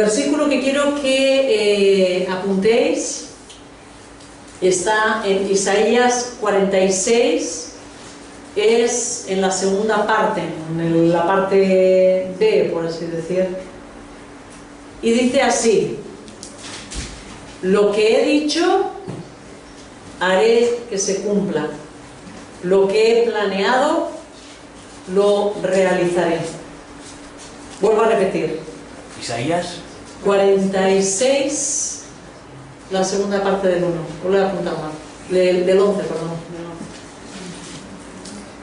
versículo que quiero que apuntéis está en Isaías 46, es en la segunda parte, en la parte B, por así decir, y dice así: lo que he dicho haré que se cumpla, lo que he planeado lo realizaré. Vuelvo a repetir. Isaías 46, la segunda parte del 1. Vuelvo a apuntar mal. Del 11, perdón.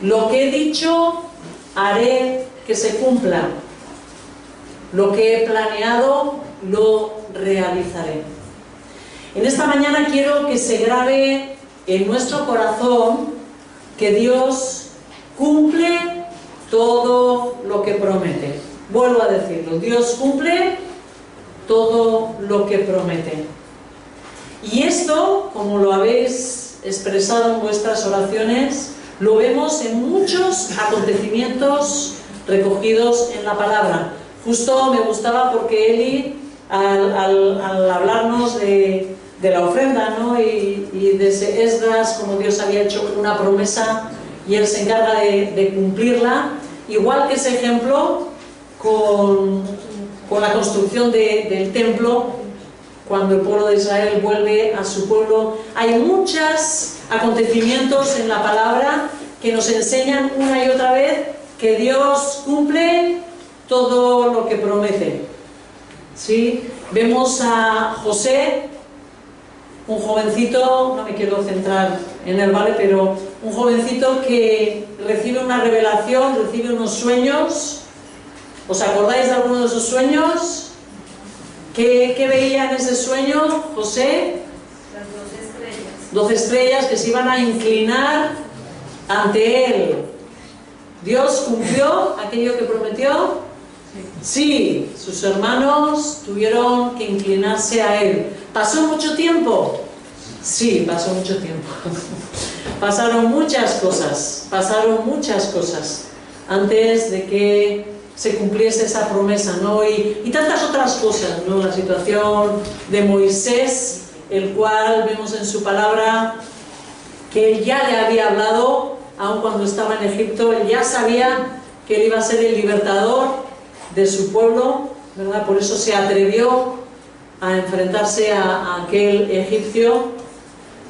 Lo que he dicho haré que se cumpla, lo que he planeado lo realizaré. En esta mañana quiero que se grabe en nuestro corazón que Dios cumple todo lo que promete. Vuelvo a decirlo, Dios cumple todo lo que promete. Y esto, como lo habéis expresado en vuestras oraciones, lo vemos en muchos acontecimientos recogidos en la palabra. Justo me gustaba porque Eli, al hablarnos de la ofrenda, ¿no? y de ese Esdras, como Dios había hecho una promesa y Él se encarga de cumplirla, igual que ese ejemplo con la construcción del templo, cuando el pueblo de Israel vuelve a su pueblo. Hay muchos acontecimientos en la palabra que nos enseñan una y otra vez que Dios cumple todo lo que promete. ¿Sí? Vemos a José, un jovencito, no me quiero centrar en él, ¿vale? Pero un jovencito que recibe una revelación, recibe unos sueños. ¿Os acordáis de alguno de esos sueños? ¿Qué veía en ese sueño José? Las 12 estrellas. 12 estrellas que se iban a inclinar ante él. ¿Dios cumplió aquello que prometió? Sí, sus hermanos tuvieron que inclinarse a él. ¿Pasó mucho tiempo? Sí, pasó mucho tiempo. Pasaron muchas cosas antes de que se cumpliese esa promesa, ¿no? Y tantas otras cosas, ¿no? La situación de Moisés, el cual vemos en su palabra que él ya le había hablado, aun cuando estaba en Egipto. Él ya sabía que él iba a ser el libertador de su pueblo, ¿verdad? Por eso se atrevió a enfrentarse a aquel egipcio.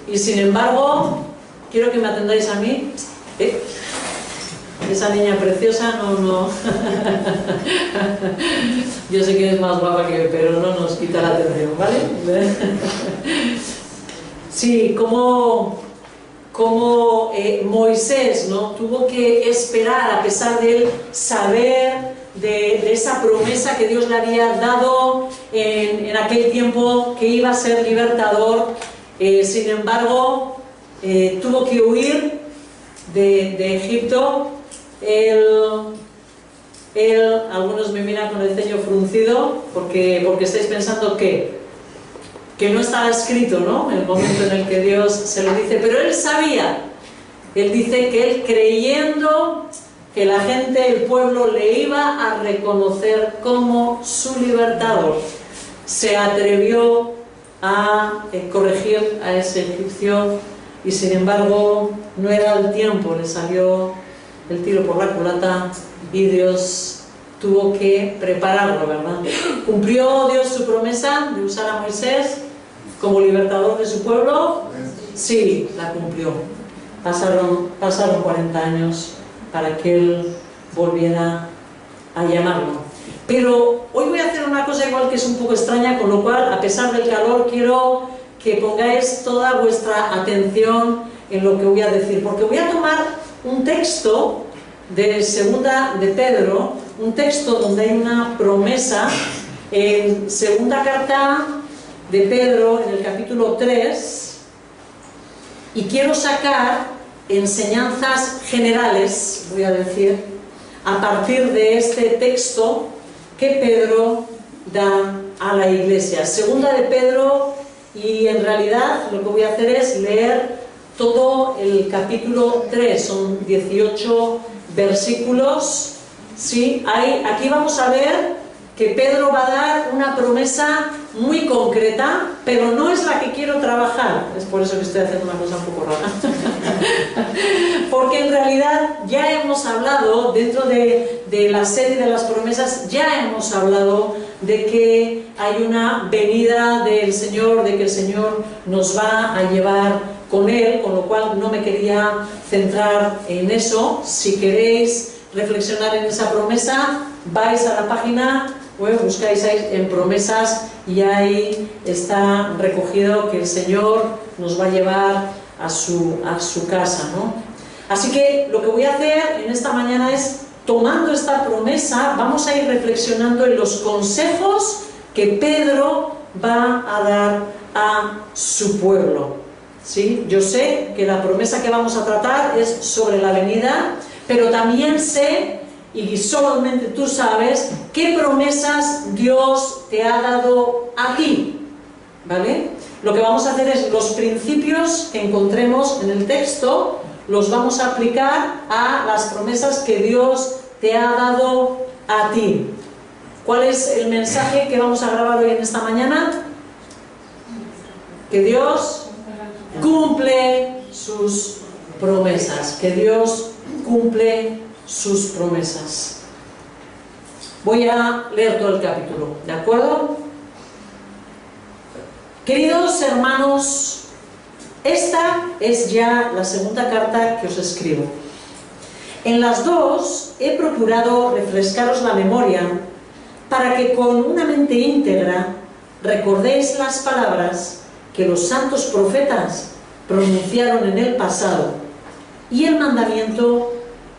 Y sin embargo, quiero que me atendáis a mí. Esa niña preciosa, no. Yo sé que es más guapa que yo, pero no nos quita la atención, ¿vale? Sí, como Moisés, ¿no? Tuvo que esperar, a pesar de él saber de esa promesa que Dios le había dado en aquel tiempo, que iba a ser libertador. Sin embargo, tuvo que huir de Egipto. Algunos me miran con el ceño fruncido porque estáis pensando que no estaba escrito, ¿no? En el momento en el que Dios se lo dice, pero él sabía. Él dice que él, creyendo que la gente, el pueblo, le iba a reconocer como su libertador, se atrevió a corregir a ese egipcio, y sin embargo no era el tiempo, le salió el tiro por la culata y Dios tuvo que prepararlo, ¿verdad? ¿Cumplió Dios su promesa de usar a Moisés como libertador de su pueblo? Sí, la cumplió. Pasaron 40 años para que él volviera a llamarlo. Pero hoy voy a hacer una cosa igual que es un poco extraña, con lo cual, a pesar del calor, quiero que pongáis toda vuestra atención en lo que voy a decir, porque voy a tomar un texto de segunda de Pedro, un texto donde hay una promesa en segunda carta de Pedro, en el capítulo 3, y quiero sacar enseñanzas generales, voy a decir, a partir de este texto que Pedro da a la iglesia. Segunda de Pedro, y en realidad lo que voy a hacer es leer todo el capítulo 3, son 18 versículos. ¿Sí? Aquí vamos a ver que Pedro va a dar una promesa muy concreta, pero no es la que quiero trabajar. Es por eso que estoy haciendo una cosa un poco rara. Porque en realidad ya hemos hablado, dentro de la serie de las promesas, ya hemos hablado de que hay una venida del Señor, de que el Señor nos va a llevar con Él, con lo cual no me quería centrar en eso. Si queréis reflexionar en esa promesa, vais a la página web, buscáis ahí en promesas y ahí está recogido que el Señor nos va a llevar a su casa, ¿no? Así que lo que voy a hacer en esta mañana es, tomando esta promesa, vamos a ir reflexionando en los consejos que Pedro va a dar a su pueblo, ¿sí? Yo sé que la promesa que vamos a tratar es sobre la venida, pero también sé, y solamente tú sabes, qué promesas Dios te ha dado a ti, ¿vale? Lo que vamos a hacer es los principios que encontremos en el texto, los vamos a aplicar a las promesas que Dios te ha dado a ti. ¿Cuál es el mensaje que vamos a grabar hoy en esta mañana? Que Dios cumple sus promesas, que Dios cumple sus promesas. Voy a leer todo el capítulo, ¿de acuerdo? Queridos hermanos, esta es ya la segunda carta que os escribo. En las dos he procurado refrescaros la memoria para que con una mente íntegra recordéis las palabras que los santos profetas pronunciaron en el pasado y el mandamiento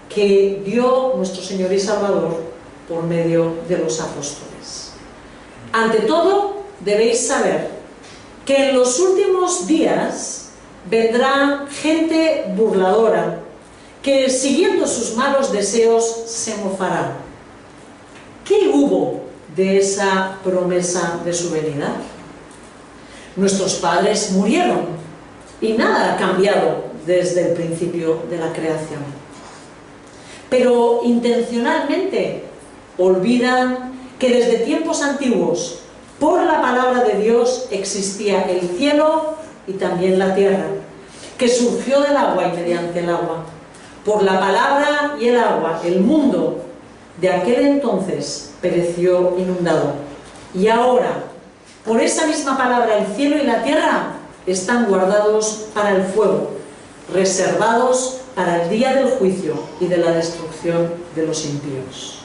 que dio nuestro Señor y Salvador por medio de los apóstoles. Ante todo, debéis saber que en los últimos días vendrá gente burladora que, siguiendo sus malos deseos, se mofará. ¿Qué hubo de esa promesa de su venida? Nuestros padres murieron y nada ha cambiado desde el principio de la creación. Pero intencionalmente olvidan que desde tiempos antiguos, por la palabra de Dios, existía el cielo y también la tierra, que surgió del agua y mediante el agua. Por la palabra y el agua, el mundo de aquel entonces pereció inundado. Y ahora, por esa misma palabra, el cielo y la tierra están guardados para el fuego, reservados para el día del juicio y de la destrucción de los impíos.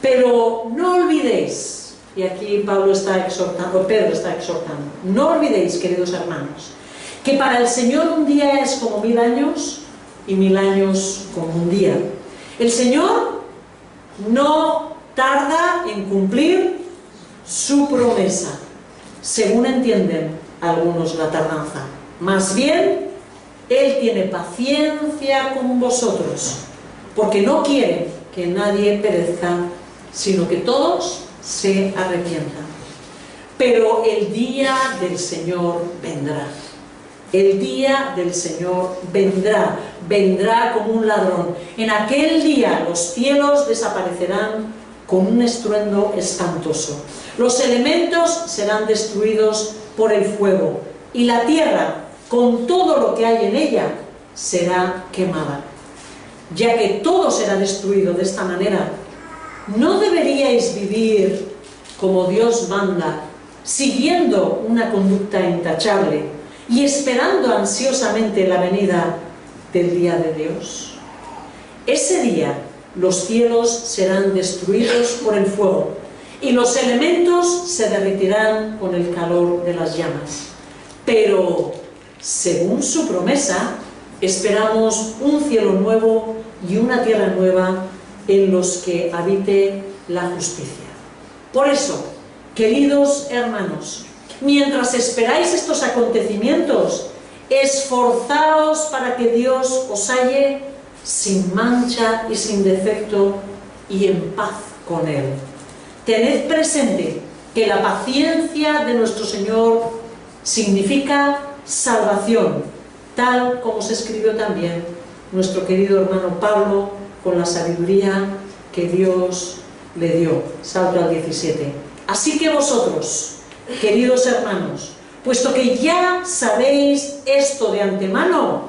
Pero no olvidéis, y aquí Pedro está exhortando, no olvidéis, queridos hermanos, que para el Señor un día es como 1000 años y 1000 años como un día. El Señor no tarda en cumplir su promesa, según entienden algunos la tardanza. Más bien, Él tiene paciencia con vosotros, porque no quiere que nadie perezca, sino que todos se arrepientan. Pero el día del Señor vendrá. El día del Señor vendrá, vendrá como un ladrón. En aquel día los cielos desaparecerán con un estruendo espantoso. Los elementos serán destruidos por el fuego y la tierra, con todo lo que hay en ella, será quemada. Ya que todo será destruido de esta manera, ¿no deberíais vivir como Dios manda, siguiendo una conducta intachable y esperando ansiosamente la venida del día de Dios? Ese día los cielos serán destruidos por el fuego y los elementos se derretirán con el calor de las llamas. Pero, según su promesa, esperamos un cielo nuevo y una tierra nueva en los que habite la justicia. Por eso, queridos hermanos, mientras esperáis estos acontecimientos, esforzaos para que Dios os halle sin mancha y sin defecto y en paz con Él. Tened presente que la paciencia de nuestro Señor significa salvación, tal como se escribió también nuestro querido hermano Pablo con la sabiduría que Dios le dio. Salto al 17. Así que vosotros, queridos hermanos, puesto que ya sabéis esto de antemano,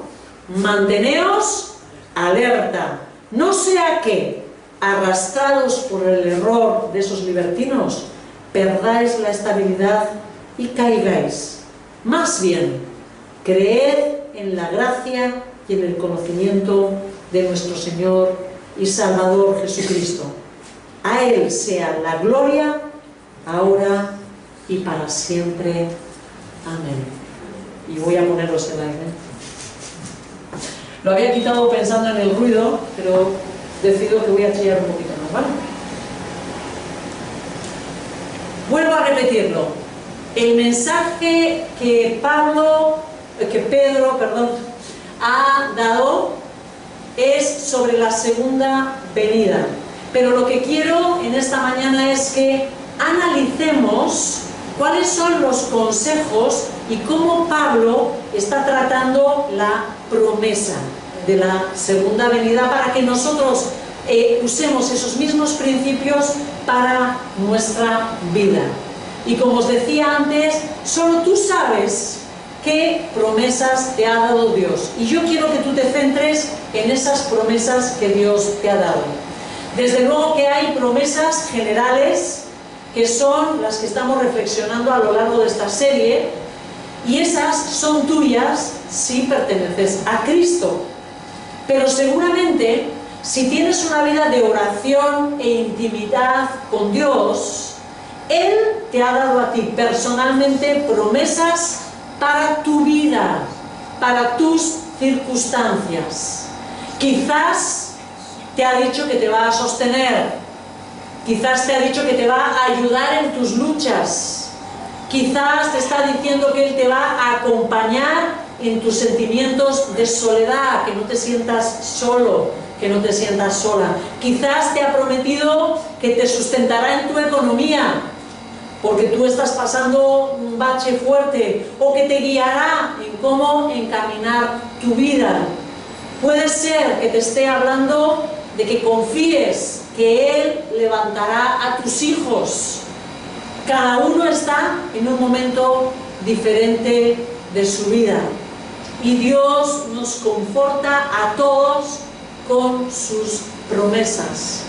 manteneos alerta, no sea que, arrastrados por el error de esos libertinos, perdáis la estabilidad y caigáis. Más bien, creed en la gracia y en el conocimiento de nuestro Señor y Salvador Jesucristo. A Él sea la gloria, ahora y para siempre. Amén. Y voy a ponerlos en aire. Lo había quitado pensando en el ruido, pero decido que voy a chillar un poquito más, ¿vale? Vuelvo a repetirlo. El mensaje que Pedro ha dado es sobre la segunda venida. Pero lo que quiero en esta mañana es que analicemos cuáles son los consejos y cómo Pablo está tratando la promesa de la segunda venida para que nosotros usemos esos mismos principios para nuestra vida. Y como os decía antes, solo tú sabes qué promesas te ha dado Dios. Y yo quiero que tú te centres en esas promesas que Dios te ha dado. Desde luego que hay promesas generales que son las que estamos reflexionando a lo largo de esta serie, y esas son tuyas si perteneces a Cristo. Pero seguramente, si tienes una vida de oración e intimidad con Dios, Él te ha dado a ti personalmente promesas para tu vida, para tus circunstancias. Quizás te ha dicho que te va a sostener. Quizás te ha dicho que te va a ayudar en tus luchas. Quizás te está diciendo que Él te va a acompañar en tus sentimientos de soledad, que no te sientas solo, que no te sientas sola. Quizás te ha prometido que te sustentará en tu economía, porque tú estás pasando un bache fuerte, o que te guiará en cómo encaminar tu vida. Puede ser que te esté hablando de que confíes que Él levantará a tus hijos. Cada uno está en un momento diferente de su vida, y Dios nos conforta a todos con sus promesas.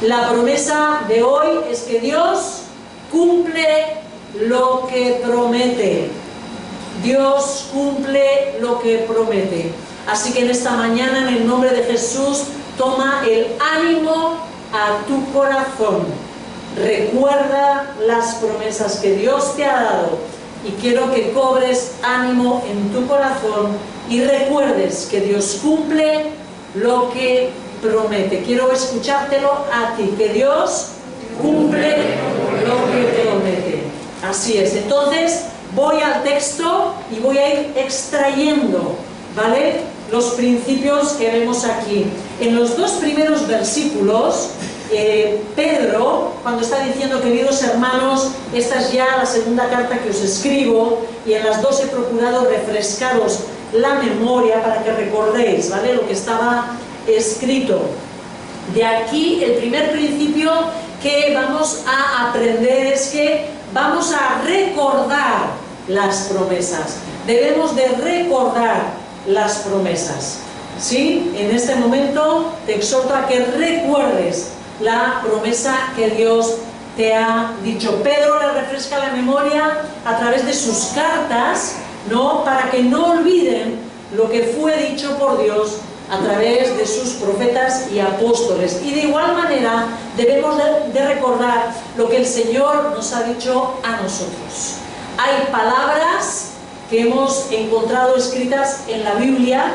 La promesa de hoy es que Dios cumple lo que promete. Dios cumple lo que promete. Así que en esta mañana, en el nombre de Jesús, toma el ánimo a tu corazón. Recuerda las promesas que Dios te ha dado, y quiero que cobres ánimo en tu corazón y recuerdes que Dios cumple lo que promete. Quiero escuchártelo a ti, que Dios cumple lo que promete. Así es. Entonces voy al texto y voy a ir extrayendo, ¿vale?, los principios que vemos aquí. En los dos primeros versículos, Pedro, cuando está diciendo: queridos hermanos, esta es ya la segunda carta que os escribo, y en las dos he procurado refrescaros la memoria para que recordéis, ¿vale?, lo que estaba escrito. De aquí el primer principio que vamos a aprender es que vamos a recordar las promesas. Debemos de recordar las promesas, ¿sí? En este momento te exhorto a que recuerdes la promesa que Dios te ha dicho. Pedro le refresca la memoria a través de sus cartas, ¿no?, para que no olviden lo que fue dicho por Dios a través de sus profetas y apóstoles. Y de igual manera debemos de recordar lo que el Señor nos ha dicho a nosotros. Hay palabras que hemos encontrado escritas en la Biblia,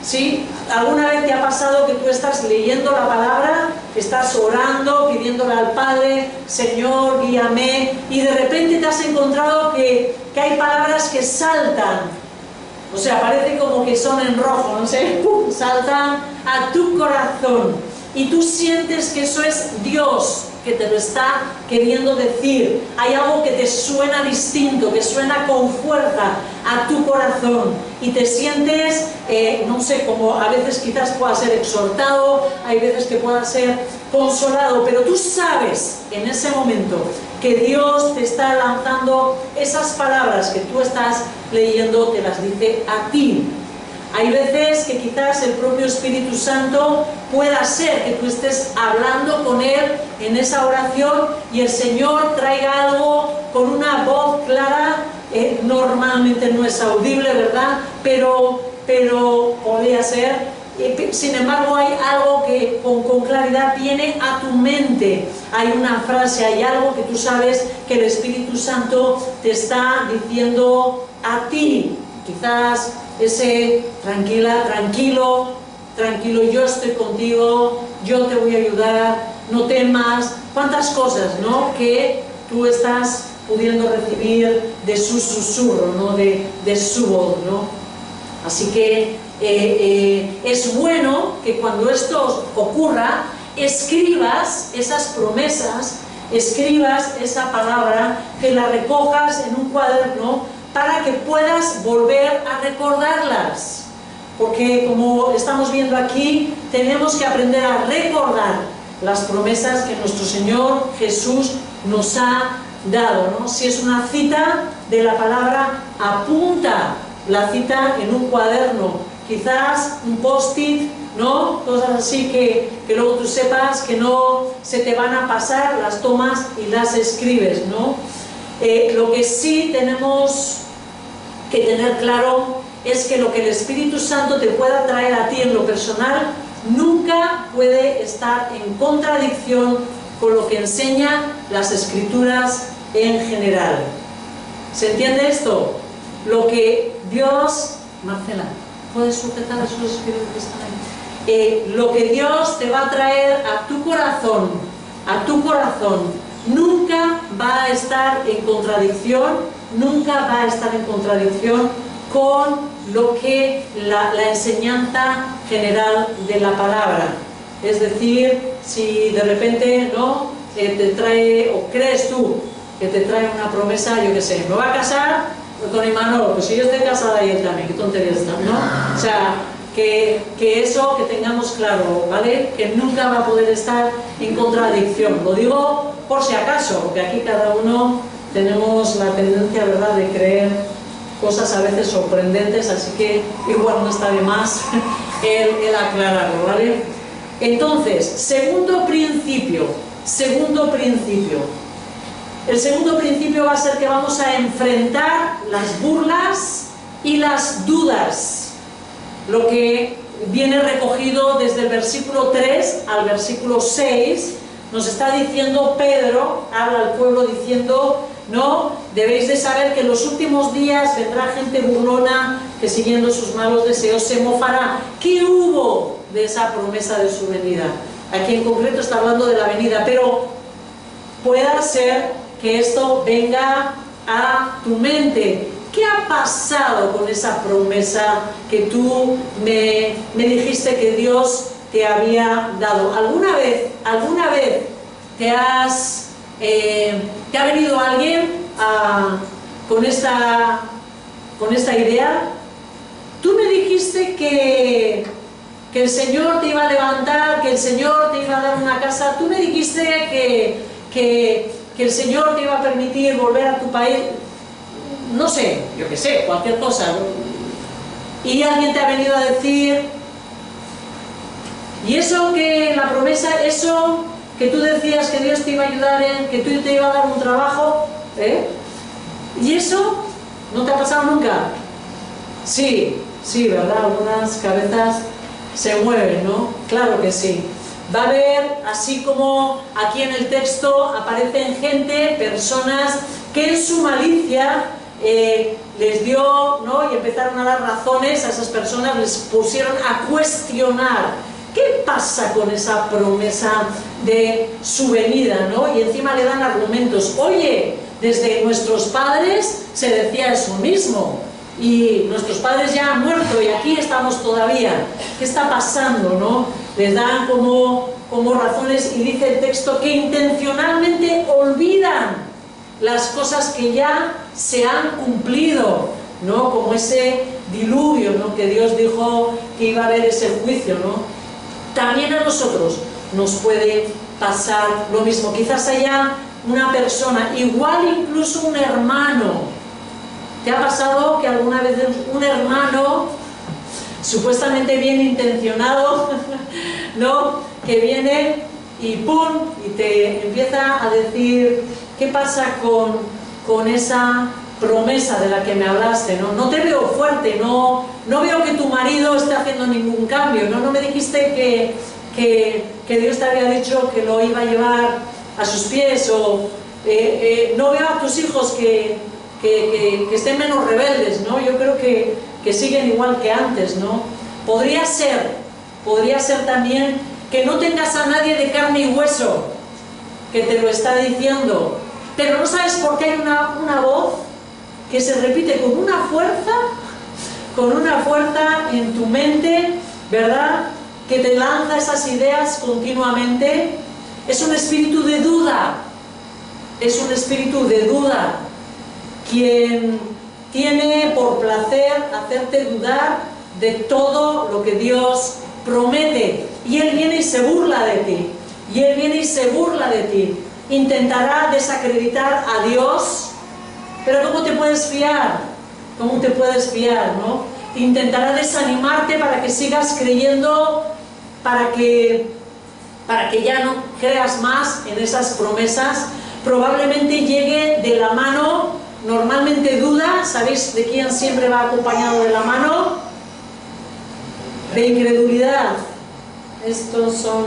¿sí? ¿Alguna vez te ha pasado que tú estás leyendo la palabra, estás orando, pidiéndole al Padre: Señor, guíame, y de repente te has encontrado que hay palabras que saltan? O sea, parece como que son en rojo, no sé, ¡pum!, saltan a tu corazón, y tú sientes que eso es Dios que te lo está queriendo decir. Hay algo que te suena distinto, que suena con fuerza a tu corazón y te sientes, no sé, como a veces quizás pueda ser exhortado, hay veces que pueda ser consolado, pero tú sabes en ese momento que Dios te está lanzando esas palabras que tú estás leyendo, te las dice a ti. Hay veces que quizás el propio Espíritu Santo pueda ser que tú estés hablando con Él en esa oración y el Señor traiga algo con una voz clara, normalmente no es audible, ¿verdad? Pero podría ser. Sin embargo, hay algo que con claridad viene a tu mente. Hay una frase, hay algo que tú sabes que el Espíritu Santo te está diciendo a ti. Quizás ese tranquila, tranquilo, yo estoy contigo, yo te voy a ayudar, no temas. Cuántas cosas, ¿no?, que tú estás pudiendo recibir de su susurro, ¿no?, de su voz, ¿no? Así que es bueno que cuando esto ocurra, escribas esas promesas, escribas esa palabra, que la recojas en un cuaderno para que puedas volver a recordarlas. Porque como estamos viendo aquí, tenemos que aprender a recordar las promesas que nuestro Señor Jesús nos ha dado, ¿no? Si es una cita de la palabra, apunta la cita en un cuaderno, quizás un post-it, ¿no? Cosas así que luego tú sepas que no se te van a pasar, las tomas y las escribes, ¿no? Lo que sí tenemos que tener claro es que lo que el Espíritu Santo te pueda traer a ti en lo personal nunca puede estar en contradicción con lo que enseñan las Escrituras en general. ¿Se entiende esto? Lo que Dios... Marcela, ¿puedes sujetar a esos espíritus que están ahí? Lo que Dios te va a traer a tu corazón, nunca va a estar en contradicción, con lo que la enseñanza general de la palabra. Es decir, si de repente, ¿no?, te trae, o crees tú que te trae una promesa, yo qué sé, me va a casar con Imanol, pues si yo estoy casada y él también, qué tontería está, ¿no? O sea, que eso, que tengamos claro, ¿vale? Que nunca va a poder estar en contradicción. Lo digo por si acaso, porque aquí cada uno tenemos la tendencia, ¿verdad?, de creer cosas a veces sorprendentes, así que igual no está de más el aclararlo, ¿vale? Entonces, segundo principio. El segundo principio va a ser que vamos a enfrentar las burlas y las dudas. Lo que viene recogido desde el versículo 3 al versículo 6, nos está diciendo Pedro, habla al pueblo diciendo, no, debéis de saber que en los últimos días vendrá gente burlona que siguiendo sus malos deseos se mofará. ¿Qué hubo de esa promesa de su venida? Aquí en concreto está hablando de la venida, pero pueda ser que esto venga a tu mente. ¿Qué ha pasado con esa promesa que tú me dijiste que Dios te había dado? ¿Alguna vez te ha venido alguien con esta idea? Tú me dijiste que el Señor te iba a levantar, que el Señor te iba a dar una casa. Tú me dijiste que el Señor te iba a permitir volver a tu país. No sé, yo qué sé, cualquier cosa, ¿no? Y alguien te ha venido a decir, y eso que la promesa, eso que tú decías que Dios te iba a ayudar en, que tú te iba a dar un trabajo, ¿y eso no te ha pasado nunca? Sí, ¿verdad? Algunas cabezas se mueven, ¿no? Claro que sí. Va a haber, así como aquí en el texto aparecen gente, personas que en su malicia les dio, ¿no?, y empezaron a dar razones a esas personas, les pusieron a cuestionar qué pasa con esa promesa de su venida, ¿no? Y encima le dan argumentos. Oye, desde nuestros padres se decía eso mismo y nuestros padres ya han muerto y aquí estamos todavía. ¿Qué está pasando, no? les dan como razones, y dice el texto que intencionalmente olvidan las cosas que ya se han cumplido, ¿no? Como ese diluvio, ¿no? Que Dios dijo que iba a haber ese juicio, ¿no? También a nosotros nos puede pasar lo mismo. Quizás haya una persona, igual incluso un hermano. ¿Te ha pasado que alguna vez un hermano supuestamente bien intencionado, ¿no? Que viene y ¡pum! Y te empieza a decir, ¿qué pasa con esa promesa de la que me hablaste? No te veo fuerte, no veo que tu marido esté haciendo ningún cambio, no me dijiste que Dios te había dicho que lo iba a llevar a sus pies, o no veo a tus hijos que estén menos rebeldes, ¿no? Yo creo que siguen igual que antes, ¿no? Podría ser también que no tengas a nadie de carne y hueso que te lo está diciendo, pero no sabes por qué hay una voz que se repite con una fuerza en tu mente, ¿verdad? Que te lanza esas ideas continuamente. Es un espíritu de duda, quien tiene por placer hacerte dudar de todo lo que Dios promete, y Él viene y se burla de ti, intentará desacreditar a Dios, pero ¿cómo te puedes fiar? ¿No? Intentará desanimarte para que sigas creyendo, para que ya no creas más en esas promesas. Probablemente llegue de la mano, normalmente duda, ¿sabéis de quién siempre va acompañado de la mano? De incredulidad. Estos son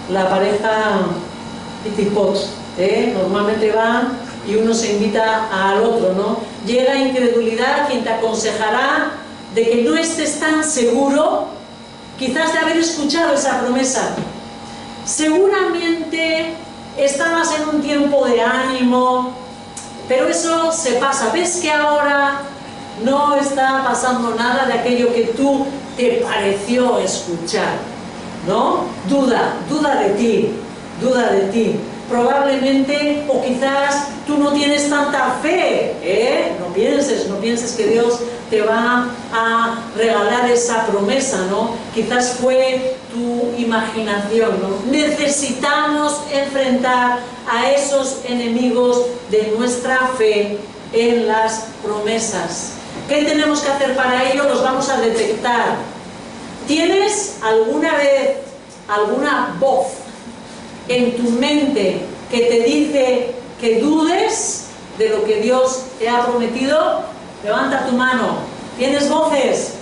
la pareja pitipot, normalmente van y uno se invita al otro, ¿no? Llega incredulidad, quien te aconsejará de que no estés tan seguro, quizás de haber escuchado esa promesa. Seguramente estabas en un tiempo de ánimo, pero eso se pasa. ¿Ves que ahora no está pasando nada de aquello que tú te pareció escuchar? ¿No? Duda de ti. Probablemente, o quizás tú no tienes tanta fe, no pienses que Dios te va a regalar esa promesa, ¿no? Quizás fue tu imaginación, ¿no? Necesitamos enfrentar a esos enemigos de nuestra fe en las promesas. ¿Qué tenemos que hacer para ello? Los vamos a detectar. ¿Tienes alguna vez alguna voz en tu mente que te dice que dudes de lo que Dios te ha prometido? Levanta tu mano. ¿Tienes voces?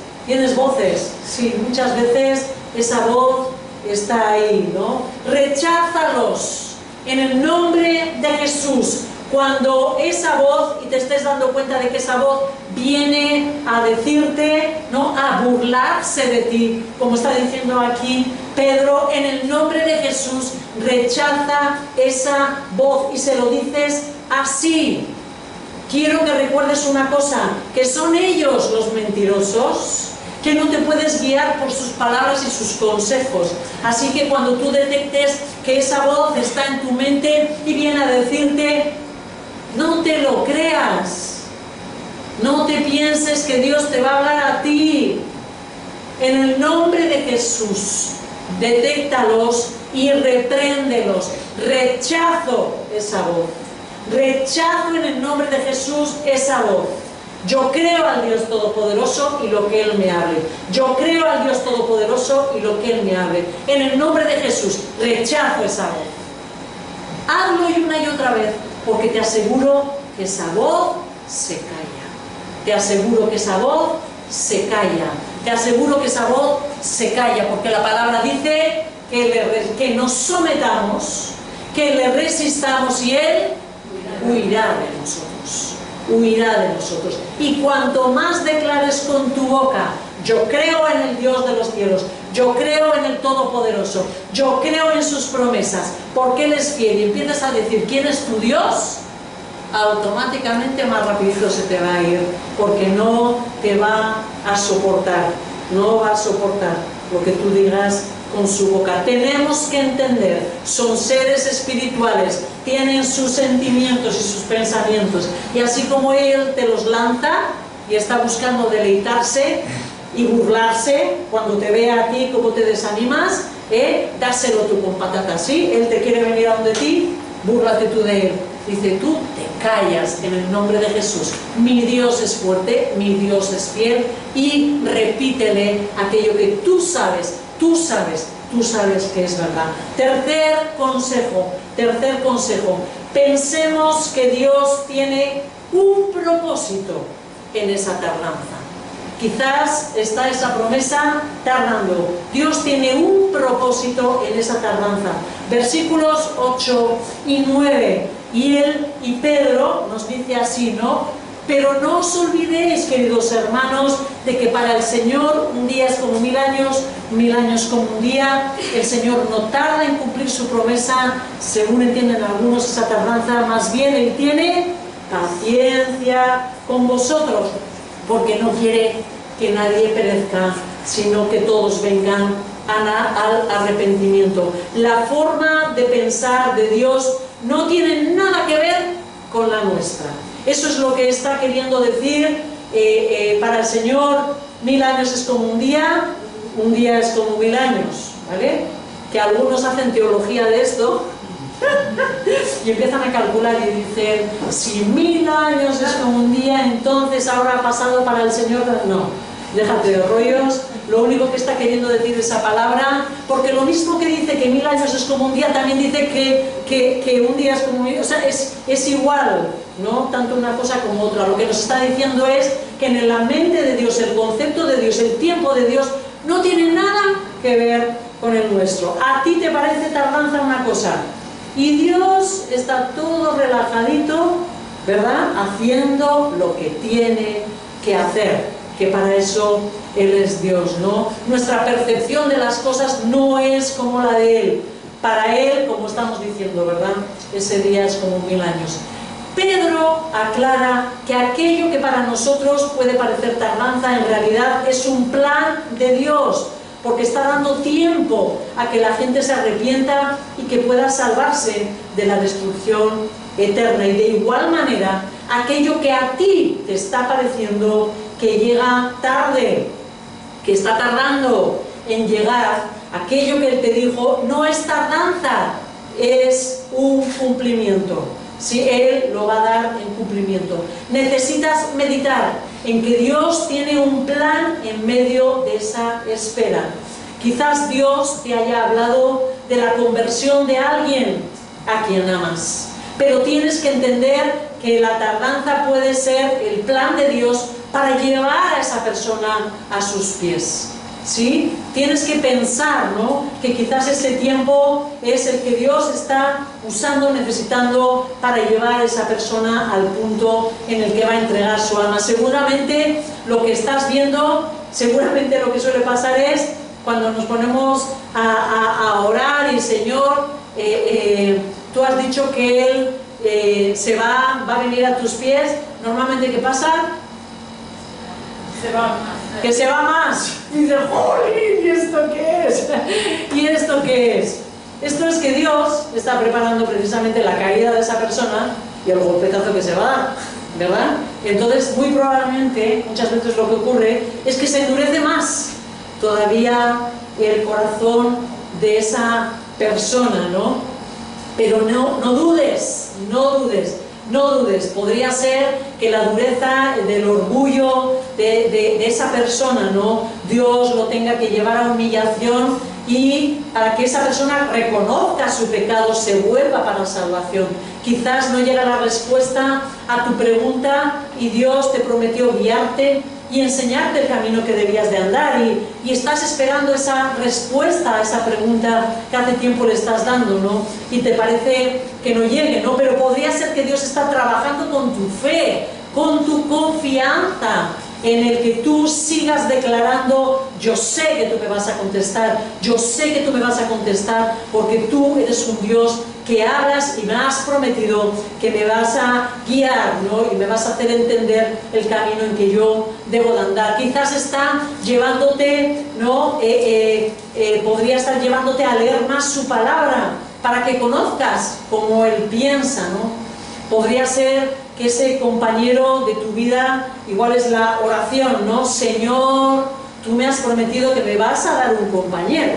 Sí, muchas veces esa voz está ahí, ¿no? Recházalos en el nombre de Jesús. Cuando esa voz, y te estés dando cuenta de que esa voz viene a decirte, ¿no?, a burlarse de ti, como está diciendo aquí Pedro, en el nombre de Jesús, rechaza esa voz y se lo dices así. Quiero que recuerdes una cosa, que son ellos los mentirosos, que no te puedes guiar por sus palabras y sus consejos. Así que cuando tú detectes que esa voz está en tu mente y viene a decirte, no te lo creas, no te pienses que Dios te va a hablar a ti. En el nombre de Jesús, detéctalos y repréndelos. Rechazo esa voz. Rechazo en el nombre de Jesús esa voz. Yo creo al Dios Todopoderoso y lo que Él me hable. Yo creo al Dios Todopoderoso y lo que Él me hable. En el nombre de Jesús, rechazo esa voz. Hazlo una y otra vez, porque te aseguro que esa voz se calla. Te aseguro que esa voz se calla. Te aseguro que esa voz se calla, porque la palabra dice que nos sometamos, que le resistamos y Él huirá de nosotros. Huirá de nosotros. Y cuanto más declares con tu boca, yo creo en el Dios de los cielos, yo creo en el Todopoderoso, yo creo en sus promesas, porque Él es fiel, y empiezas a decir quién es tu Dios, automáticamente más rapidito se te va a ir, porque no te va a soportar, no va a soportar lo que tú digas con su boca. Tenemos que entender, son seres espirituales, tienen sus sentimientos y sus pensamientos, y así como Él te los lanza y está buscando deleitarse y burlarse cuando te ve a ti como te desanimas, dáselo tú con patatas, ¿sí? Él te quiere venir a donde ti, búrlate tú de Él. Dice, tú te callas en el nombre de Jesús. Mi Dios es fuerte, mi Dios es fiel, y repítele aquello que tú sabes que es verdad. Tercer consejo, pensemos que Dios tiene un propósito en esa tardanza. Quizás está esa promesa tardando. Dios tiene un propósito en esa tardanza. Versículos 8 y 9. Y él y Pedro nos dice así, ¿no? Pero no os olvidéis, queridos hermanos, de que para el Señor un día es como 1000 años, 1000 años como un día. El Señor no tarda en cumplir su promesa, según entienden algunos esa tardanza. Más bien Él tiene paciencia con vosotros, porque no quiere que nadie perezca, sino que todos vengan al arrepentimiento. La forma de pensar de Dios no tiene nada que ver con la nuestra. Eso es lo que está queriendo decir. Para el Señor 1000 años es como un día es como 1000 años, ¿vale? Que algunos hacen teología de esto y empiezan a calcular y dicen, si 1000 años es como un día, entonces ahora ha pasado para el Señor. No, déjate de rollos. Lo único que está queriendo decir esa palabra, porque lo mismo que dice que 1000 años es como un día, también dice que un día es como un día, o sea, es igual, ¿no? Tanto una cosa como otra. Lo que nos está diciendo es que en la mente de Dios, el concepto de Dios, el tiempo de Dios, no tiene nada que ver con el nuestro. A ti te parece tardanza una cosa, y Dios está todo relajadito, ¿verdad? Haciendo lo que tiene que hacer, que para eso Él es Dios, ¿no? Nuestra percepción de las cosas no es como la de Él. Para Él, como estamos diciendo, ¿verdad? Ese día es como 1000 años. Pedro aclara que aquello que para nosotros puede parecer tardanza, en realidad es un plan de Dios, porque está dando tiempo a que la gente se arrepienta y que pueda salvarse de la destrucción eterna. Y de igual manera, aquello que a ti te está pareciendo que llega tarde, que está tardando en llegar, aquello que Él te dijo no es tardanza, es un cumplimiento. Si Él lo va a dar en cumplimiento. Necesitas meditar en que Dios tiene un plan en medio de esa espera. Quizás Dios te haya hablado de la conversión de alguien a quien amas, pero tienes que entender que la tardanza puede ser el plan de Dios para llevar a esa persona a sus pies. ¿Sí? Tienes que pensar, ¿no?, que quizás ese tiempo es el que Dios está usando, necesitando para llevar a esa persona al punto en el que va a entregar su alma. Seguramente lo que estás viendo, seguramente lo que suele pasar es cuando nos ponemos a orar y Señor, tú has dicho que Él se va a venir a tus pies. Normalmente, ¿qué pasa? Que se va más. Y dice, ¡jolín! ¿Y esto qué es? ¿Y esto qué es? Esto es que Dios está preparando precisamente la caída de esa persona y el golpetazo que se va a dar, ¿verdad? Entonces, muy probablemente, muchas veces lo que ocurre es que se endurece más todavía el corazón de esa persona, ¿no? Pero no dudes. Podría ser que la dureza del orgullo de esa persona, ¿no?, Dios lo tenga que llevar a humillación, y para que esa persona reconozca su pecado, se vuelva para la salvación. Quizás no llega la respuesta a tu pregunta y Dios te prometió guiarte y enseñarte el camino que debías de andar, y estás esperando esa respuesta a esa pregunta que hace tiempo le estás dando, ¿no? Y te parece que no llegue, ¿no? Pero podría ser que Dios está trabajando con tu fe, con tu confianza, en el que tú sigas declarando: yo sé que tú me vas a contestar, yo sé que tú me vas a contestar, porque tú eres un Dios que hablas y me has prometido que me vas a guiar, ¿no? Y me vas a hacer entender el camino en que yo debo de andar. Quizás está llevándote, ¿no? Podría estar llevándote a leer más su palabra para que conozcas cómo Él piensa, ¿no? Podría ser que ese compañero de tu vida, igual es la oración, ¿no? Señor, tú me has prometido que me vas a dar un compañero,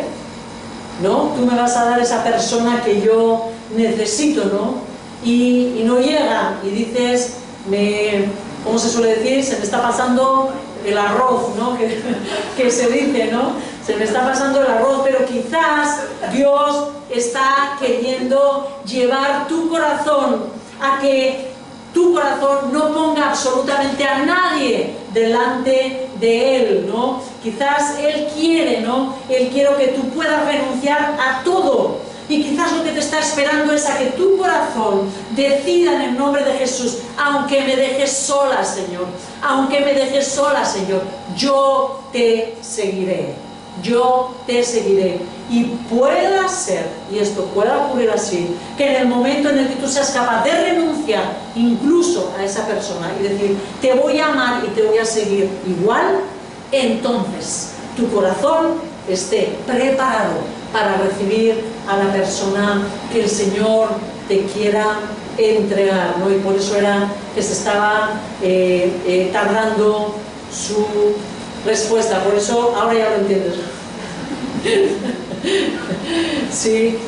¿no? Tú me vas a dar esa persona que yo necesito, ¿no? Y no llega, y dices, ¿cómo se suele decir? Se me está pasando el arroz, ¿no? Que se dice, ¿no? Se me está pasando el arroz, pero quizás Dios está queriendo llevar tu corazón a que tu corazón no ponga absolutamente a nadie delante de Él, ¿no? Quizás Él quiere, ¿no? Él quiere que tú puedas renunciar a todo. Y quizás lo que te está esperando es a que tu corazón decida en el nombre de Jesús: aunque me dejes sola, Señor, aunque me dejes sola, Señor, yo te seguiré, yo te seguiré. Y pueda ser, y esto pueda ocurrir así, que en el momento en el que tú seas capaz de renunciar incluso a esa persona y decir: te voy a amar y te voy a seguir igual, entonces tu corazón esté preparado para recibir a la persona que el Señor te quiera entregar, ¿no? Y por eso era que se estaba tardando su respuesta. Por eso ahora ya lo entiendes. Sí,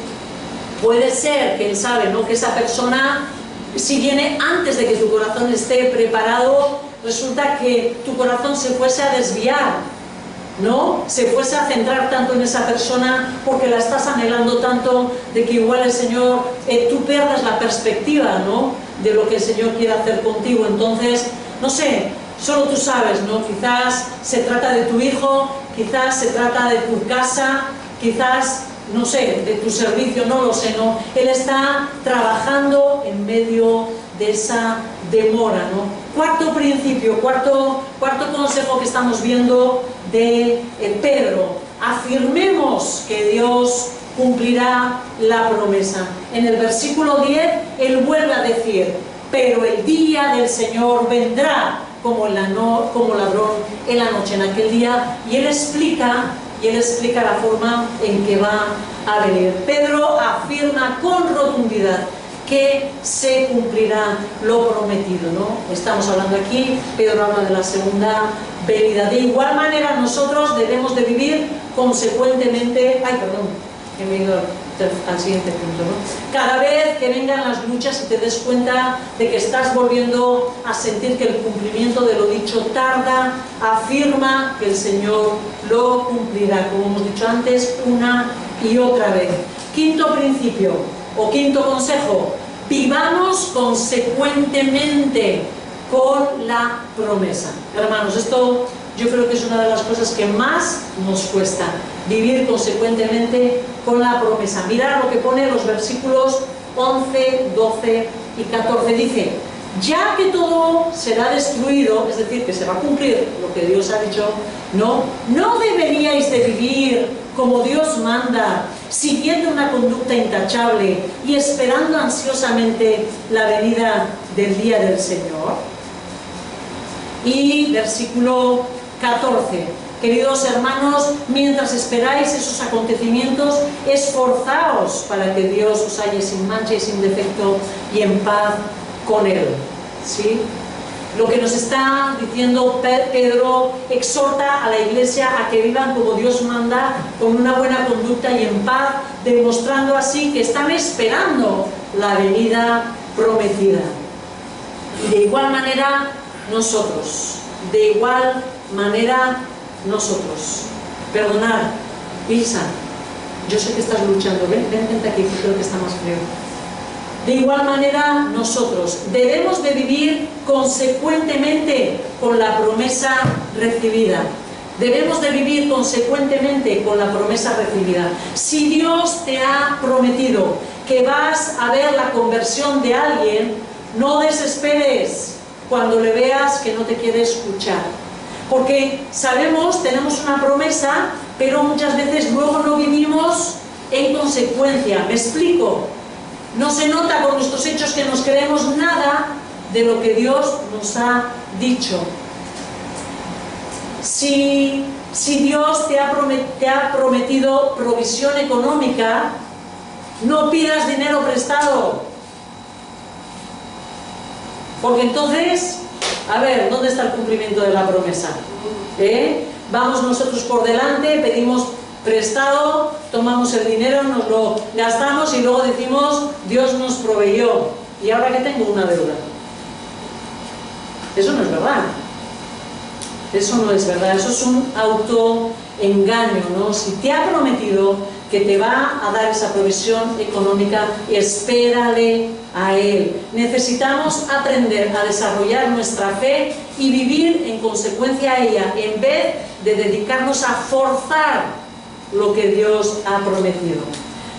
puede ser que Él sabe, ¿no? Que esa persona, si viene antes de que tu corazón esté preparado, resulta que tu corazón se fuese a desviar, ¿no? Se fuese a centrar tanto en esa persona porque la estás anhelando tanto, de que igual el Señor, tú pierdas la perspectiva, ¿no? De lo que el Señor quiere hacer contigo. Entonces, no sé, solo tú sabes, ¿no? Quizás se trata de tu hijo, quizás se trata de tu casa, quizás, no sé, de tu servicio, no lo sé, ¿no? Él está trabajando en medio de esa demora, ¿no? Cuarto principio, cuarto consejo que estamos viendo de Pedro: afirmemos que Dios cumplirá la promesa. En el versículo 10, él vuelve a decir: pero el día del Señor vendrá como ladrón en la noche, en aquel día, y él explica la forma en que va a venir. Pedro afirma con rotundidad que se cumplirá lo prometido, ¿no? Estamos hablando aquí, Pedro habla de la segunda venida. De igual manera, nosotros debemos de vivir consecuentemente, que me he ido al siguiente punto, ¿no? Cada vez que vengan las luchas y te des cuenta de que estás volviendo a sentir que el cumplimiento de lo dicho tarda, afirma que el Señor lo cumplirá, como hemos dicho antes, una y otra vez. Quinto principio, o quinto consejo: vivamos consecuentemente con la promesa. Hermanos, esto yo creo que es una de las cosas que más nos cuesta, vivir consecuentemente con la promesa. Mirad lo que pone los versículos 11, 12 y 14. Dice: ya que todo será destruido, es decir, que se va a cumplir lo que Dios ha dicho, no deberíais de vivir como Dios manda, siguiendo una conducta intachable y esperando ansiosamente la venida del día del Señor. Y versículo 14: queridos hermanos, mientras esperáis esos acontecimientos, esforzaos para que Dios os halle sin mancha y sin defecto y en paz con Él. ¿Sí? Lo que nos está diciendo Pedro: exhorta a la iglesia a que vivan como Dios manda, con una buena conducta y en paz, demostrando así que están esperando la venida prometida. Y de igual manera nosotros, perdonad, Isa, yo sé que estás luchando, vente aquí, creo que está más frío. De igual manera, nosotros debemos de vivir consecuentemente con la promesa recibida. Debemos de vivir consecuentemente con la promesa recibida. Si Dios te ha prometido que vas a ver la conversión de alguien, no desesperes cuando le veas que no te quiere escuchar. Porque sabemos, tenemos una promesa, pero muchas veces luego no vivimos en consecuencia. ¿Me explico? No se nota con nuestros hechos que nos creemos nada de lo que Dios nos ha dicho. Si Dios te ha prometido provisión económica, no pidas dinero prestado. Porque entonces, a ver, ¿dónde está el cumplimiento de la promesa? Vamos nosotros por delante, pedimos prestado, tomamos el dinero, nos lo gastamos y luego decimos, Dios nos proveyó. ¿Y ahora que tengo? Una deuda. Eso no es verdad. Eso no es verdad, eso es un autoengaño, ¿no? Si te ha prometido que te va a dar esa provisión económica, espérale a Él. Necesitamos aprender a desarrollar nuestra fe y vivir en consecuencia a ella, en vez de dedicarnos a forzar lo que Dios ha prometido.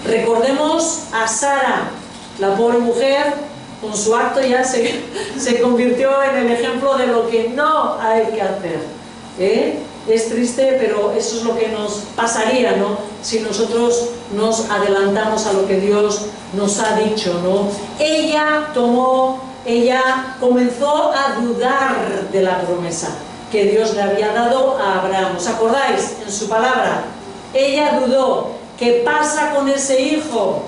Recordemos a Sara, la pobre mujer. Con su acto ya se convirtió en el ejemplo de lo que no hay que hacer. Es triste, pero eso es lo que nos pasaría, ¿no? Si nosotros nos adelantamos a lo que Dios nos ha dicho, ¿no? Ella comenzó a dudar de la promesa que Dios le había dado a Abraham. ¿Os acordáis? En su palabra. Ella dudó. ¿Qué pasa con ese hijo?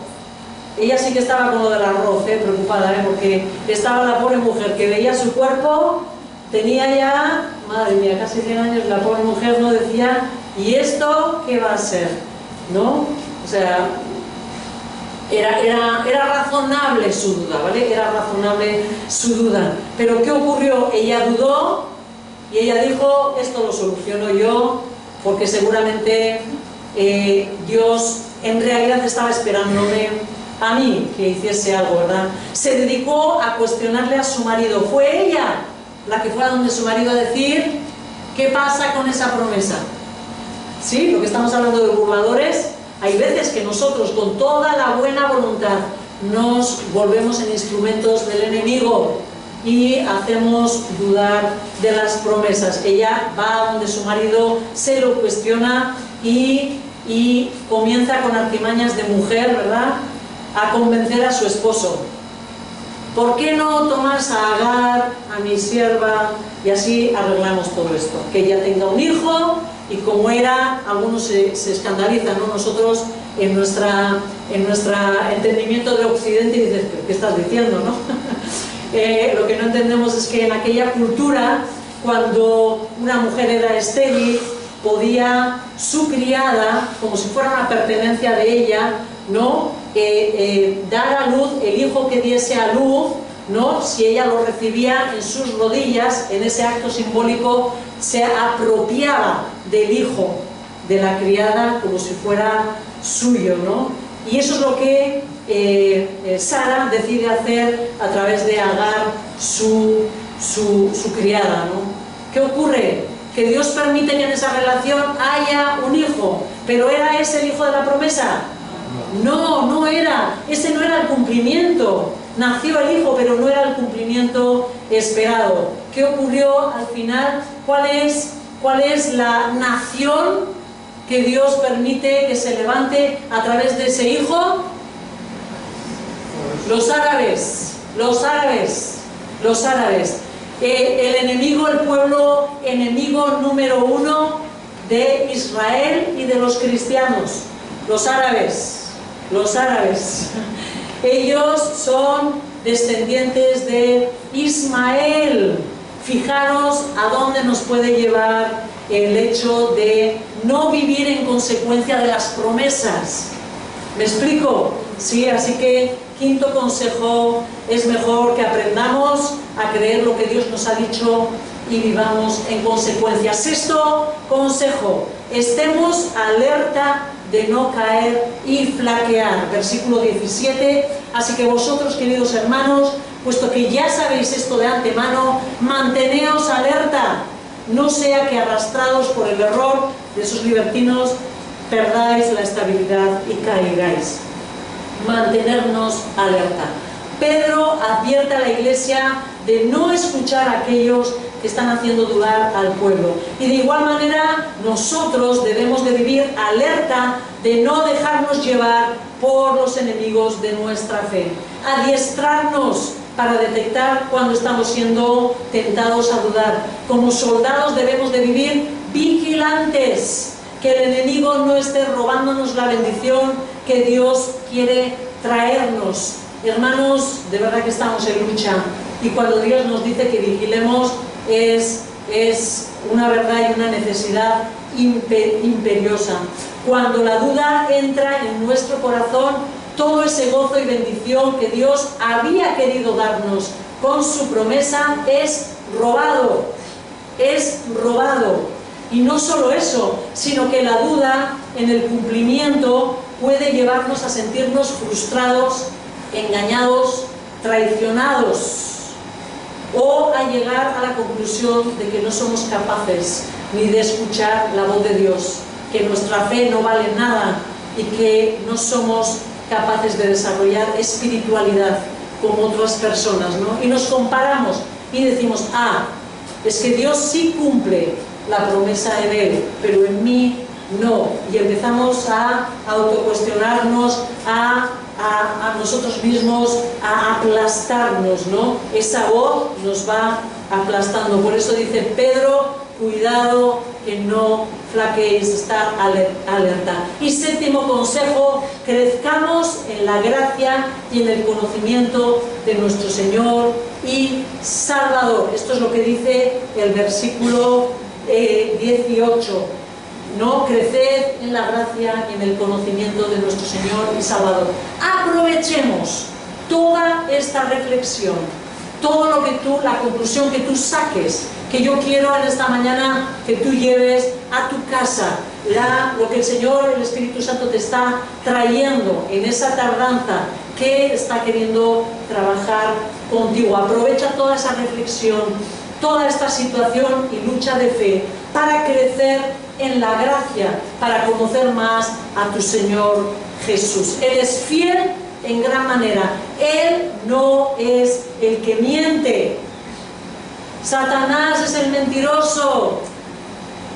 Ella sí que estaba con lo del arroz, preocupada, porque estaba la pobre mujer que veía su cuerpo, tenía ya, madre mía, casi 100 años, la pobre mujer no decía, ¿y esto qué va a ser? ¿No? O sea, era razonable su duda, ¿vale? Era razonable su duda. Pero ¿qué ocurrió? Ella dudó y ella dijo, esto lo soluciono yo, porque seguramente Dios en realidad estaba esperándome a mí que hiciese algo, ¿verdad? Se dedicó a cuestionarle a su marido. Fue ella la que fue a donde su marido a decir, ¿qué pasa con esa promesa? ¿Sí? Lo que estamos hablando de burladores. Hay veces que nosotros, con toda la buena voluntad, nos volvemos en instrumentos del enemigo y hacemos dudar de las promesas. Ella va a donde su marido, se lo cuestiona y comienza con artimañas de mujer, ¿verdad?, a convencer a su esposo. ¿Por qué no tomas a Agar, a mi sierva, y así arreglamos todo esto? Que ella tenga un hijo, y como era, algunos se escandalizan, ¿no? Nosotros en nuestra entendimiento de Occidente dices, ¿qué estás diciendo, no? Lo que no entendemos es que en aquella cultura, cuando una mujer era estéril, podía su criada, como si fuera una pertenencia de ella, ¿no?, dar a luz el hijo que diese a luz, ¿no?, si ella lo recibía en sus rodillas, en ese acto simbólico se apropiaba del hijo de la criada como si fuera suyo, ¿no? Y eso es lo que Sara decide hacer a través de Agar, su criada, ¿no? ¿Qué ocurre? Que Dios permite que en esa relación haya un hijo, pero ¿era ese el hijo de la promesa? No, no era. Ese no era el cumplimiento. Nació el hijo, pero no era el cumplimiento esperado. ¿Qué ocurrió al final? ¿Cuál es la nación que Dios permite que se levante a través de ese hijo? Los árabes. Los árabes. Los árabes. El enemigo, el pueblo enemigo número 1 de Israel y de los cristianos. Los árabes. Los árabes. Ellos son descendientes de Ismael. Fijaros a dónde nos puede llevar el hecho de no vivir en consecuencia de las promesas. ¿Me explico? Sí, así que quinto consejo, es mejor que aprendamos a creer lo que Dios nos ha dicho y vivamos en consecuencia. Sexto consejo, estemos alerta de no caer y flaquear. Versículo 17, así que vosotros, queridos hermanos, puesto que ya sabéis esto de antemano, manteneos alerta, no sea que arrastrados por el error de esos libertinos perdáis la estabilidad y caigáis. Mantenernos alerta. Pedro advierte a la iglesia de no escuchar a aquellos que están haciendo dudar al pueblo. Y de igual manera nosotros debemos de vivir alerta de no dejarnos llevar por los enemigos de nuestra fe. Adiestrarnos para detectar cuando estamos siendo tentados a dudar. Como soldados debemos de vivir vigilantes, que el enemigo no esté robándonos la bendición que Dios quiere traernos. Hermanos, de verdad que estamos en lucha, y cuando Dios nos dice que vigilemos es una verdad y una necesidad imperiosa. Cuando la duda entra en nuestro corazón, todo ese gozo y bendición que Dios había querido darnos con su promesa es robado, es robado. Y no solo eso, sino que la duda en el cumplimiento puede llevarnos a sentirnos frustrados, engañados, traicionados, o a llegar a la conclusión de que no somos capaces ni de escuchar la voz de Dios, que nuestra fe no vale nada y que no somos capaces de desarrollar espiritualidad como otras personas, ¿no? Y nos comparamos y decimos, es que Dios sí cumple la promesa en Él, pero en mí no. Y empezamos a autocuestionarnos, a nosotros mismos, a aplastarnos, ¿no? Esa voz nos va aplastando. Por eso dice Pedro, cuidado que no flaqueéis, estar alerta. Y séptimo consejo, crezcamos en la gracia y en el conocimiento de nuestro Señor y Salvador. Esto es lo que dice el versículo 18. No, creced en la gracia y en el conocimiento de nuestro Señor y Salvador. Aprovechemos toda esta reflexión, todo lo que la conclusión que tú saques, que yo quiero en esta mañana que tú lleves a tu casa, lo que el Señor, el Espíritu Santo te está trayendo en esa tardanza que está queriendo trabajar contigo. Aprovecha toda esa reflexión, toda esta situación y lucha de fe para crecer en la gracia, para conocer más a tu Señor Jesús. Él es fiel en gran manera. Él no es el que miente. Satanás es el mentiroso.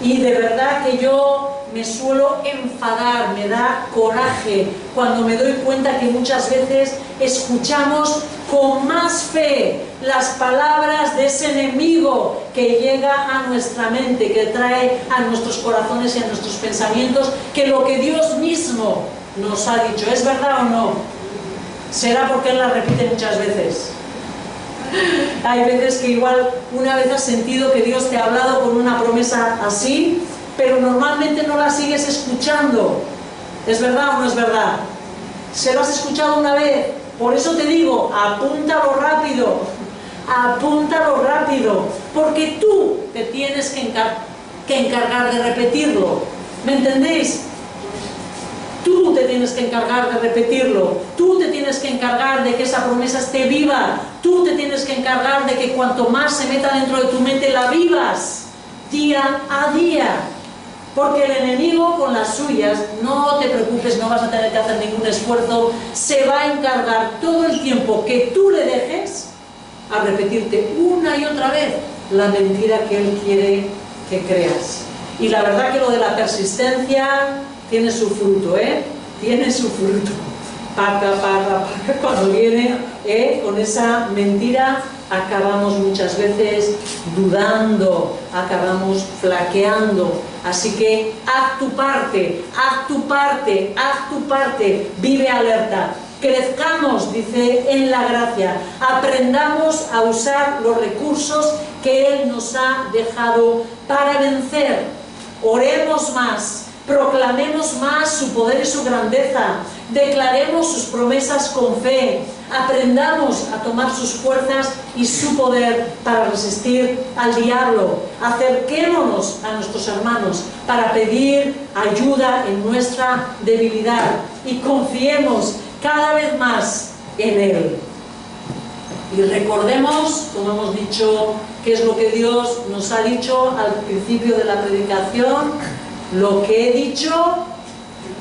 Y de verdad que yo me suelo enfadar, me da coraje cuando me doy cuenta que muchas veces escuchamos con más fe las palabras de ese enemigo que llega a nuestra mente, que trae a nuestros corazones y a nuestros pensamientos, que lo que Dios mismo nos ha dicho. ¿Es verdad o no? Será porque Él la repite muchas veces. Hay veces que igual una vez has sentido que Dios te ha hablado con una promesa así, pero normalmente no la sigues escuchando. ¿Es verdad o no es verdad? ¿Se lo has escuchado una vez? Por eso te digo, apúntalo rápido, porque tú te tienes que encargar de repetirlo. ¿Me entendéis? Tú te tienes que encargar de repetirlo, tú te tienes que encargar de que esa promesa esté viva, tú te tienes que encargar de que cuanto más se meta dentro de tu mente la vivas día a día, porque el enemigo con las suyas, no te preocupes, no vas a tener que hacer ningún esfuerzo, se va a encargar todo el tiempo que tú le dejes a repetirte una y otra vez la mentira que él quiere que creas. Y la verdad que lo de la persistencia tiene su fruto, tiene su fruto. Cuando viene con esa mentira, acabamos muchas veces dudando, acabamos flaqueando. Así que haz tu parte, vive alerta. Crezcamos, dice, en la gracia. Aprendamos a usar los recursos que Él nos ha dejado para vencer. Oremos más. Proclamemos más su poder y su grandeza, declaremos sus promesas con fe, aprendamos a tomar sus fuerzas y su poder para resistir al diablo, acerquémonos a nuestros hermanos para pedir ayuda en nuestra debilidad y confiemos cada vez más en Él. Y recordemos, como hemos dicho, qué es lo que Dios nos ha dicho al principio de la predicación. Lo que he dicho,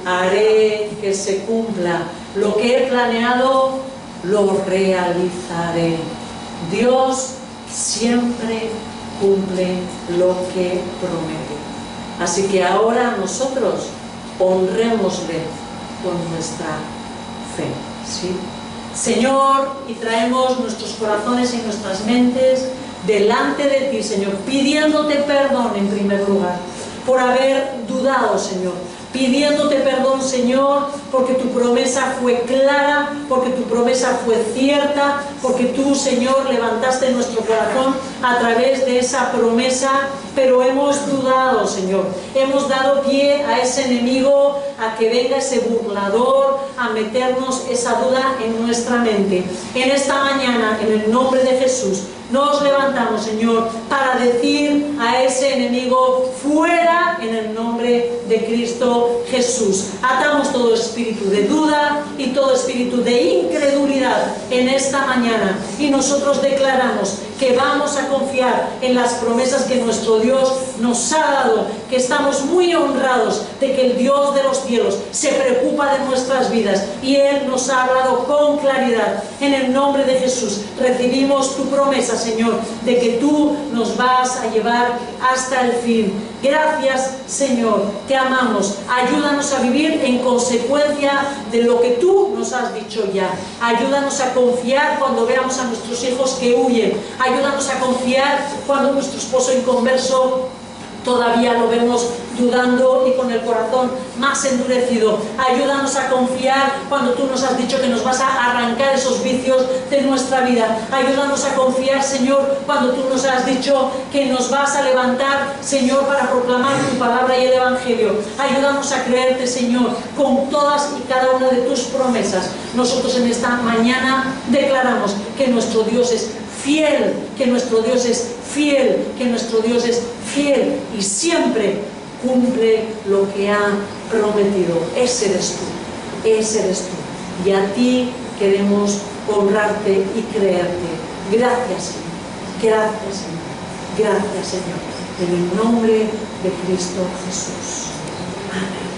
haré que se cumpla. Lo que he planeado, lo realizaré. Dios siempre cumple lo que promete. Así que ahora nosotros honrémosle con nuestra fe, ¿sí? Señor, y traemos nuestros corazones y nuestras mentes delante de ti, Señor, pidiéndote perdón en primer lugar por haber dudado, Señor, pidiéndote perdón, Señor, porque tu promesa fue clara, porque tu promesa fue cierta, porque tú, Señor, levantaste nuestro corazón a través de esa promesa, pero hemos dudado, Señor, hemos dado pie a ese enemigo, a que venga ese burlador, a meternos esa duda en nuestra mente. En esta mañana, en el nombre de Jesús, nos levantamos, Señor, para decir a ese enemigo, fuera en el nombre de Cristo Jesús. Atamos todo espíritu de duda y todo espíritu de incredulidad en esta mañana, y nosotros declaramos que vamos a confiar en las promesas que nuestro Dios nos ha dado, que estamos muy honrados de que el Dios de los cielos se preocupa de nuestras vidas y Él nos ha hablado con claridad. En el nombre de Jesús recibimos tu promesa, Señor, de que tú nos vas a llevar hasta el fin. Gracias, Señor, te amamos. Ayúdanos a vivir en consecuencia de lo que tú nos has dicho ya. Ayúdanos a confiar cuando veamos a nuestros hijos que huyen. Ayúdanos a confiar cuando nuestro esposo inconverso todavía lo vemos dudando y con el corazón más endurecido. Ayúdanos a confiar cuando tú nos has dicho que nos vas a arrancar esos vicios de nuestra vida. Ayúdanos a confiar, Señor, cuando tú nos has dicho que nos vas a levantar, Señor, para proclamar tu palabra y el Evangelio. Ayúdanos a creerte, Señor, con todas y cada una de tus promesas. Nosotros en esta mañana declaramos que nuestro Dios es fiel, que nuestro Dios es fiel, que nuestro Dios es fiel y siempre cumple lo que ha prometido. Ese eres tú, ese eres tú. Y a ti queremos honrarte y creerte. Gracias, Señor. Gracias, Señor. Gracias, Señor. En el nombre de Cristo Jesús. Amén.